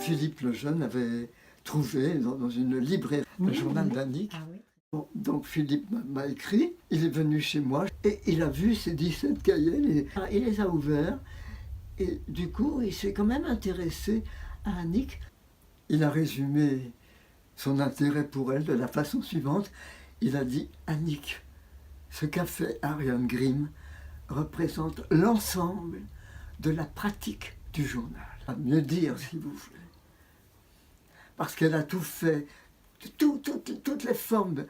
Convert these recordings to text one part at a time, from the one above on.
Philippe le Jeune avait trouvé dans une librairie le journal d'Annick. Ah oui. Bon, donc Philippe m'a écrit, il est venu chez moi et il a vu ces 17 cahiers, il les a ouverts et du coup il s'est quand même intéressé à Annick. Il a résumé son intérêt pour elle de la façon suivante. Il a dit: Annick, ce qu'a fait Ariane Grimm représente l'ensemble de la pratique du journal. À mieux dire, si vous voulez. Parce qu'elle a tout fait, toutes les formes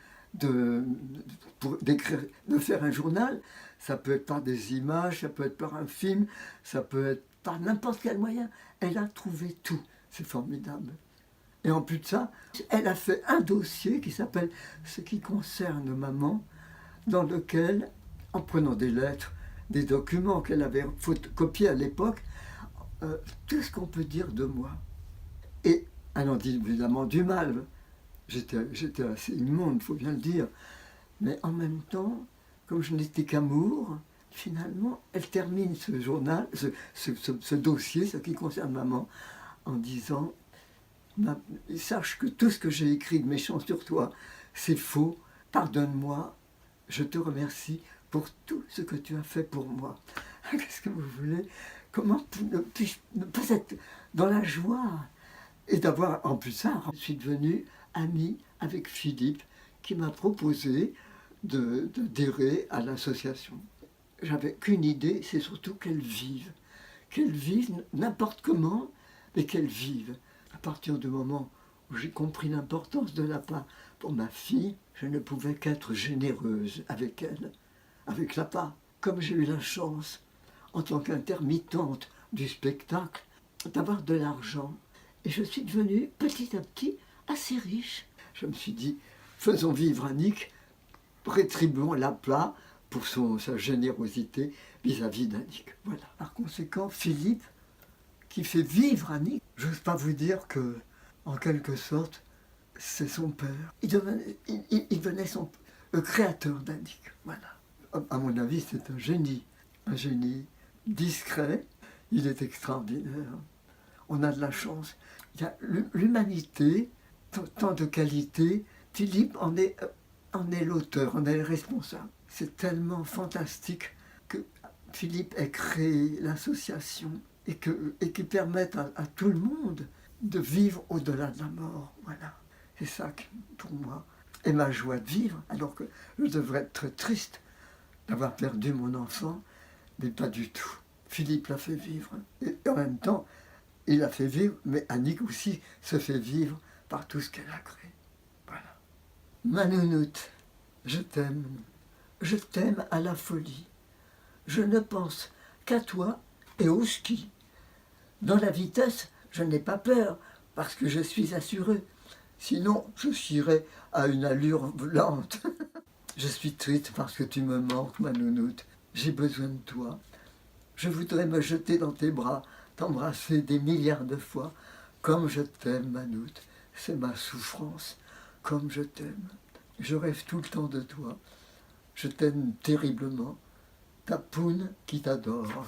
pour de faire un journal. Ça peut être par des images, ça peut être par un film, ça peut être par n'importe quel moyen. Elle a trouvé tout. C'est formidable. Et en plus de ça, elle a fait un dossier qui s'appelle « Ce qui concerne maman », dans lequel, en prenant des lettres, des documents qu'elle avait photocopiés à l'époque, tout ce qu'on peut dire de moi. Et elle en dit évidemment du mal. J'étais assez immonde, il faut bien le dire. Mais en même temps, comme je n'étais qu'amour, finalement, elle termine ce journal, ce dossier, ce qui concerne maman, en disant: sache que tout ce que j'ai écrit de méchant sur toi, c'est faux. Pardonne-moi, je te remercie pour tout ce que tu as fait pour moi. Qu'est-ce que vous voulez? Comment puis-je ne pas être dans la joie? Et d'avoir, en plus ça, je suis devenue amie avec Philippe, qui m'a proposé d'adhérer à l'association. J'avais qu'une idée, c'est surtout qu'elle vive n'importe comment, mais qu'elle vive. À partir du moment où j'ai compris l'importance de la part pour ma fille, je ne pouvais qu'être généreuse avec elle, avec la part. Comme j'ai eu la chance, en tant qu'intermittente du spectacle, d'avoir de l'argent, et je suis devenue petit à petit assez riche. Je me suis dit, faisons vivre Annick, rétribuons l'aplat pour sa générosité vis-à-vis d'Annick. Voilà. Par conséquent, Philippe, qui fait vivre Annick, je n'ose pas vous dire que, en quelque sorte, c'est son père. Il devenait le créateur d'Annick. Voilà. À mon avis, c'est un génie discret. Il est extraordinaire. On a de la chance. Il y a l'humanité, tant de qualités. Philippe en est l'auteur, en est le responsable. C'est tellement fantastique que Philippe ait créé l'association et qui permette à tout le monde de vivre au-delà de la mort. Voilà. C'est ça pour moi est ma joie de vivre, alors que je devrais être très triste d'avoir perdu mon enfant, mais pas du tout. Philippe l'a fait vivre. Et en même temps, il l'a fait vivre, mais Annick aussi se fait vivre par tout ce qu'elle a créé. Voilà. Ma nounoute, je t'aime à la folie. Je ne pense qu'à toi et au ski. Dans la vitesse, je n'ai pas peur, parce que je suis assuré. Sinon, je chierais à une allure lente. Je suis triste parce que tu me manques, ma nounoute. J'ai besoin de toi. Je voudrais me jeter dans tes bras, t'embrasser des milliards de fois. Comme je t'aime, Manoute, c'est ma souffrance. Comme je t'aime. Je rêve tout le temps de toi. Je t'aime terriblement. Ta poune qui t'adore.